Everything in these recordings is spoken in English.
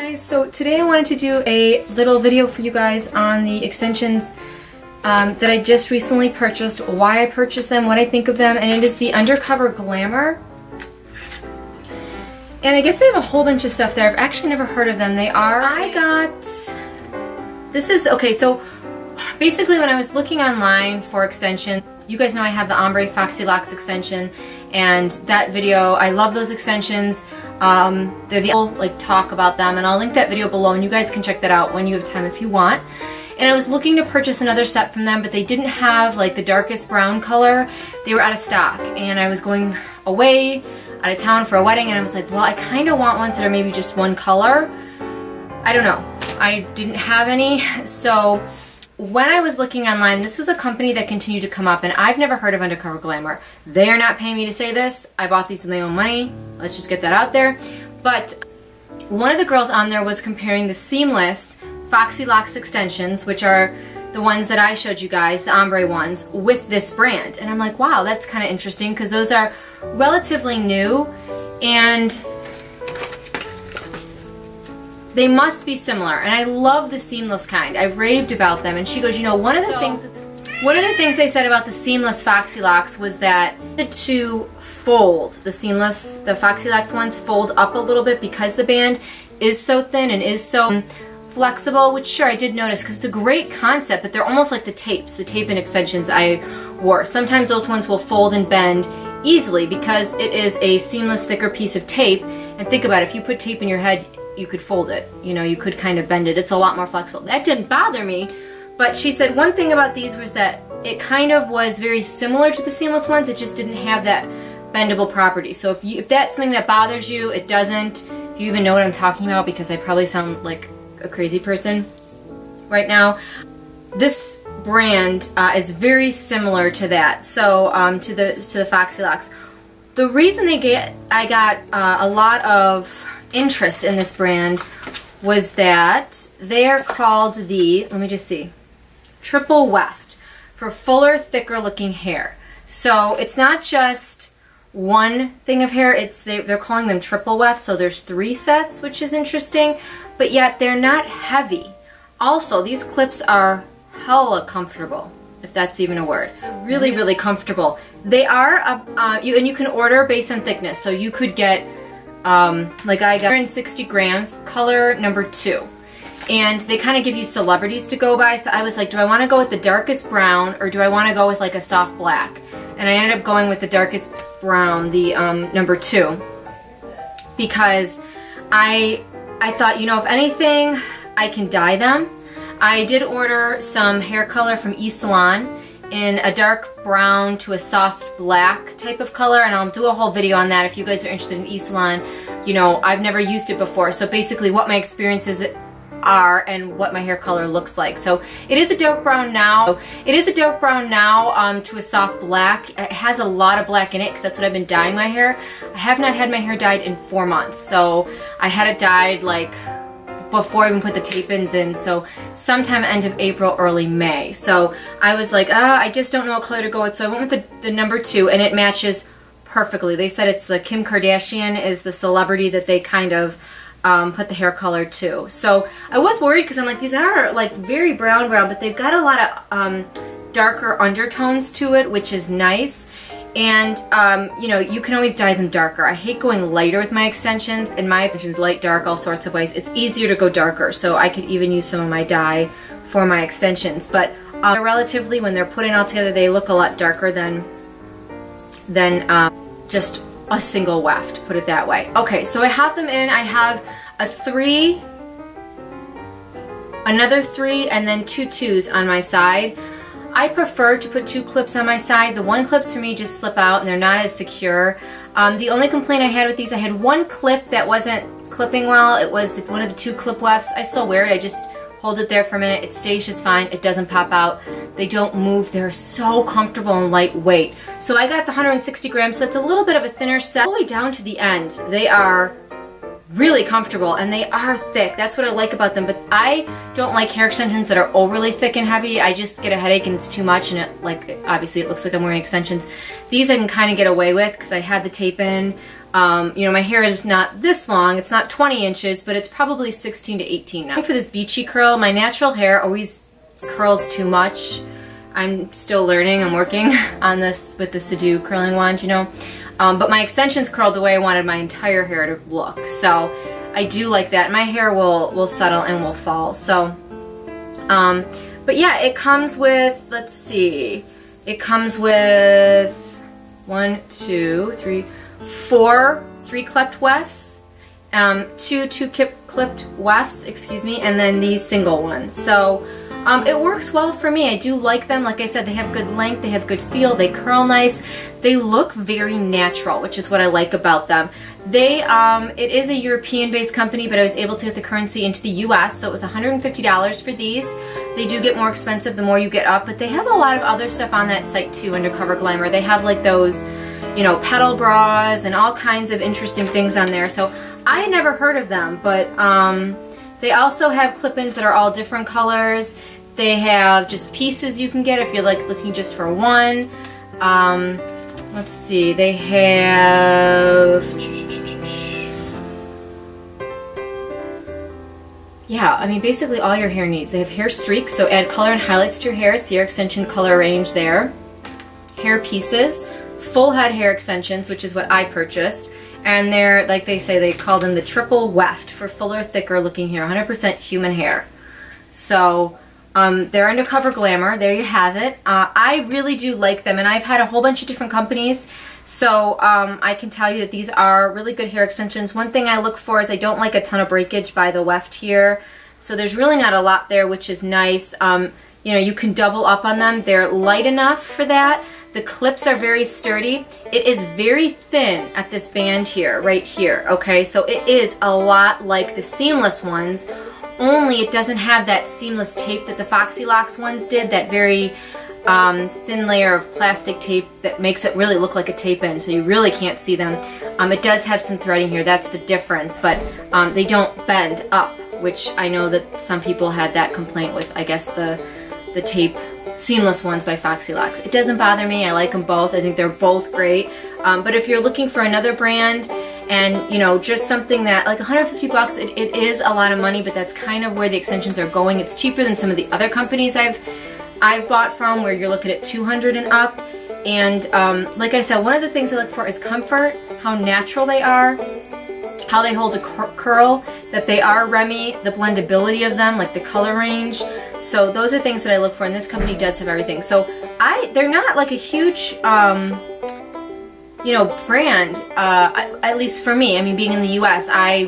guys, so today I wanted to do a little video for you guys on the extensions that I just recently purchased, why I purchased them, what I think of them, and it is the Undercover Glamour. And I guess they have a whole bunch of stuff there. I've actually never heard of them. Okay, so basically when I was looking online for extensions, you guys know I have the Ombre Foxy Locks extension, and that video, I love those extensions. They're the like talk about them, and I'll link that video below and you guys can check that out when you have time if you want. And I was looking to purchase another set from them, but they didn't have like the darkest brown color. They were out of stock, and I was going away out of town for a wedding, and I was like, well, I kind of want ones that are maybe just one color. I don't know. I didn't have any, so when I was looking online, this was a company that continued to come up, and I've never heard of Undercover Glamour. They are not paying me to say this. I bought these with my own money. Let's just get that out there. But one of the girls on there was comparing the seamless Foxy Locks extensions, which are the ones that I showed you guys, the ombre ones, with this brand. And I'm like, wow, that's kind of interesting because those are relatively new and they must be similar, and I love the seamless kind. I've raved about them, and she goes, you know, one of the things they said about the seamless Foxy Locks was that to fold the Foxy Locks ones fold up a little bit because the band is so thin and is so flexible, which sure I did notice because it's a great concept, but they're almost like the tape-in extensions I wore. Sometimes those ones will fold and bend easily because it is a seamless, thicker piece of tape. And think about it, if you put tape in your head, you could fold it, you know, you could kind of bend it. It's a lot more flexible. That didn't bother me, but she said one thing about these was that it kind of was very similar to the seamless ones, it just didn't have that bendable property. So if that's something that bothers you, it doesn't. If you even know what I'm talking about, because I probably sound like a crazy person right now. This brand is very similar to that, so to the Foxy Locks. The reason I got a lot of interest in this brand was that they're called the, let me just see, triple weft for fuller, thicker looking hair. So it's not just one thing of hair, they're calling them triple weft, so there's 3 sets, which is interesting, but yet they're not heavy. Also, these clips are hella comfortable, if that's even a word. Really, really comfortable. They are, and you can order based on thickness, so you could get like I got 160 grams, color number 2. And they kind of give you celebrities to go by, so I was like, do I want to go with the darkest brown or do I want to go with like a soft black? And I ended up going with the darkest brown, the number 2, because I thought, you know, if anything, I can dye them. I did order some hair color from eSalon in a dark brown to a soft black type of color, and I'll do a whole video on that if you guys are interested in eSalon. You know, I've never used it before, so basically what my experiences are and what my hair color looks like. So it is a dark brown now. It is a dark brown now to a soft black. It has a lot of black in it because that's what I've been dyeing my hair. I have not had my hair dyed in 4 months, so I had it dyed like before I even put the tape-ins in, so sometime end of April, early May. So I was like, I just don't know what color to go with, so I went with the number 2, and it matches perfectly. They said it's Kim Kardashian is the celebrity that they kind of put the hair color to. So I was worried because I'm like, these are like very brown, but they've got a lot of darker undertones to it, which is nice. And, you know, you can always dye them darker. I hate going lighter with my extensions. In my opinion, light, dark, all sorts of ways. It's easier to go darker, so I could even use some of my dye for my extensions. But relatively, when they're put in all together, they look a lot darker than just a single weft, put it that way. Okay, so I have them in. I have a 3, another 3, and then 2 2s on my side. I prefer to put 2 clips on my side. The 1 clips for me just slip out and they're not as secure. The only complaint I had with these, I had 1 clip that wasn't clipping well. It was one of the 2 clip wefts. I still wear it. I just hold it there for a minute. It stays just fine. It doesn't pop out. They don't move. They're so comfortable and lightweight. So I got the 160 grams, so it's a little bit of a thinner set. All the way down to the end, they are really comfortable and they are thick. That's what I like about them, but I don't like hair extensions that are overly thick and heavy. I just get a headache and it's too much, and it, like, obviously it looks like I'm wearing extensions. These I can kind of get away with because I had the tape in You know, my hair is not this long, it's not 20 inches, but it's probably 16 to 18 now. For this beachy curl, my natural hair always curls too much. I'm still learning, I'm working on this with the Sudo curling wand, you know. But my extensions curled the way I wanted my entire hair to look. So I do like that. My hair will settle and will fall. So, but yeah, it comes with, let's see, it comes with 4 3-clipped wefts, 2 2-clipped wefts, excuse me, and then these single ones. So it works well for me. I do like them. Like I said, they have good length, they have good feel, they curl nice, they look very natural, which is what I like about them. They, it is a European-based company, but I was able to get the currency into the US, so it was $150 for these. They do get more expensive the more you get up, but they have a lot of other stuff on that site too, Undercover Glamour. They have like those, you know, pedal bras and all kinds of interesting things on there. So I had never heard of them, but they also have clip-ins that are all different colors. They have just pieces you can get if you're like looking just for one. Let's see, they have, yeah, I mean basically all your hair needs. They have hair streaks, so add color and highlights to your hair, see your extension color range there. Hair pieces, full head hair extensions, which is what I purchased. And they're, like they say, they call them the triple weft for fuller, thicker looking hair, 100% human hair. So they're Undercover Glamour, there you have it. I really do like them, and I've had a whole bunch of different companies, so I can tell you that these are really good hair extensions. One thing I look for is I don't like a ton of breakage by the weft here, so there's really not a lot there, which is nice. You know, you can double up on them. They're light enough for that. The clips are very sturdy. It is very thin at this band here, right here, okay? So it is a lot like the seamless ones, only it doesn't have that seamless tape that the Foxy Locks ones did, that very thin layer of plastic tape that makes it really look like a tape-in, so you really can't see them. It does have some threading here, that's the difference, but they don't bend up, which I know that some people had that complaint with, I guess, the tape seamless ones by Foxy Locks. It doesn't bother me, I like them both, I think they're both great, but if you're looking for another brand, and you know, just something that, like 150 bucks, it is a lot of money, but that's kind of where the extensions are going. It's cheaper than some of the other companies I've bought from, where you're looking at 200 and up. And like I said, one of the things I look for is comfort, how natural they are, how they hold a curl, that they are Remy, the blendability of them, like the color range. So those are things that I look for, and this company does have everything. So they're not like a huge you know, brand, at least for me. I mean, being in the US, I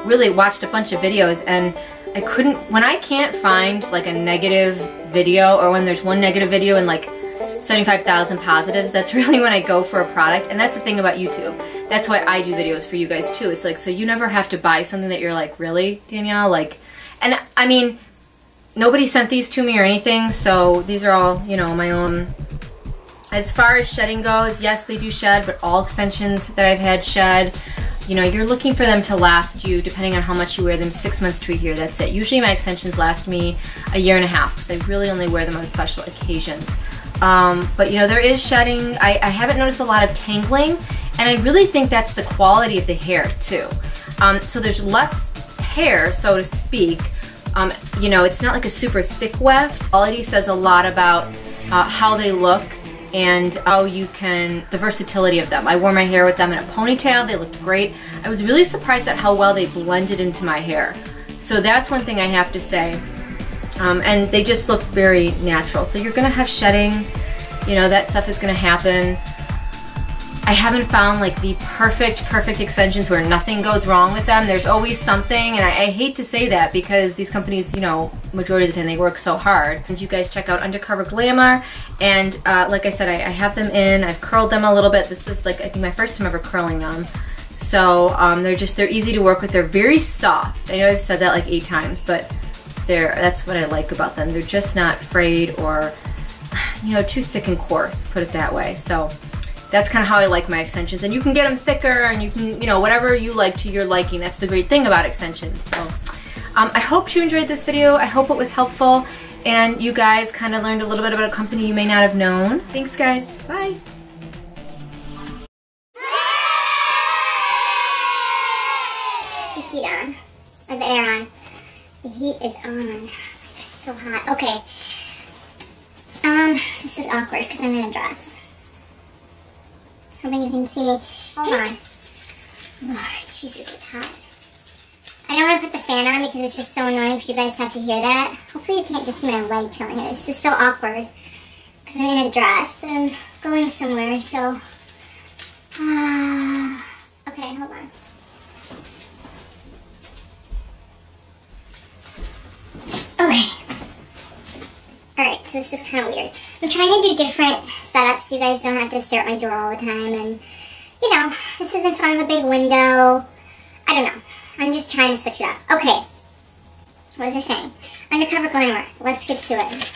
really watched a bunch of videos, and I couldn't, when I can't find like a negative video, or when there's one negative video and like 75,000 positives, that's really when I go for a product. And that's the thing about YouTube. That's why I do videos for you guys too. It's like, so you never have to buy something that you're like, really, Danielle? Like, and I mean, nobody sent these to me or anything, so these are all, you know, my own. As far as shedding goes, yes, they do shed, but all extensions that I've had shed, you know, you're looking for them to last you, depending on how much you wear them, 6 months to a year, that's it. Usually my extensions last me a year and a half, because I really only wear them on special occasions. But you know, there is shedding. I haven't noticed a lot of tangling, and I really think that's the quality of the hair too. So there's less hair, so to speak. You know, it's not like a super thick weft. Quality says a lot about how they look, and how you can, the versatility of them. I wore my hair with them in a ponytail, they looked great. I was really surprised at how well they blended into my hair. So that's one thing I have to say. And they just look very natural. So you're gonna have shedding, you know, that stuff is gonna happen. I haven't found like the perfect extensions where nothing goes wrong with them. There's always something, and I hate to say that because these companies, you know, majority of the time they work so hard. And you guys check out Undercover Glamour, and like I said, I have them in, I've curled them a little bit. This is like, I think my first time ever curling them. So they're easy to work with, they're very soft. I know I've said that like 8 times, but that's what I like about them. They're just not frayed or, you know, too thick and coarse, put it that way. So that's kind of how I like my extensions. And you can get them thicker, and you can, you know, whatever you like to your liking. That's the great thing about extensions. So I hope you enjoyed this video. I hope it was helpful, and you guys kind of learned a little bit about a company you may not have known. Thanks guys, bye. the heat on, or the air on. The heat is on. It's so hot. Okay. This is awkward because I'm in a dress. Hoping you can see me. Hold on. Lord, Jesus, it's hot. I don't want to put the fan on because it's just so annoying for you guys to have to hear that. Hopefully you can't just see my leg chilling here. This is so awkward because I'm in a dress, but I'm going somewhere, so... okay, hold on. Okay. Alright, so this is kind of weird. I'm trying to do different setups so you guys don't have to stare at my door all the time, and, you know, this is in front of a big window. I don't know. I'm just trying to switch it up. Okay. What was I saying? Undercover Glamour. Let's get to it.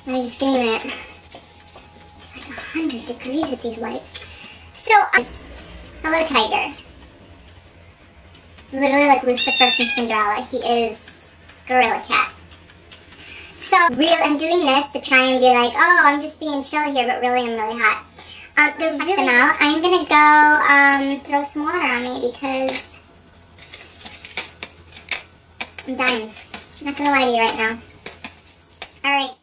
Let me just give me a minute. It's like 100 degrees with these lights. So, hello, Tiger. It's literally like Lucifer from Cinderella. He is Gorilla Cat. So, I'm doing this to try and be like, oh, I'm just being chill here, but really I'm really hot. To check them out, I'm gonna go throw some water on me because I'm dying. I'm not gonna lie to you right now. Alright.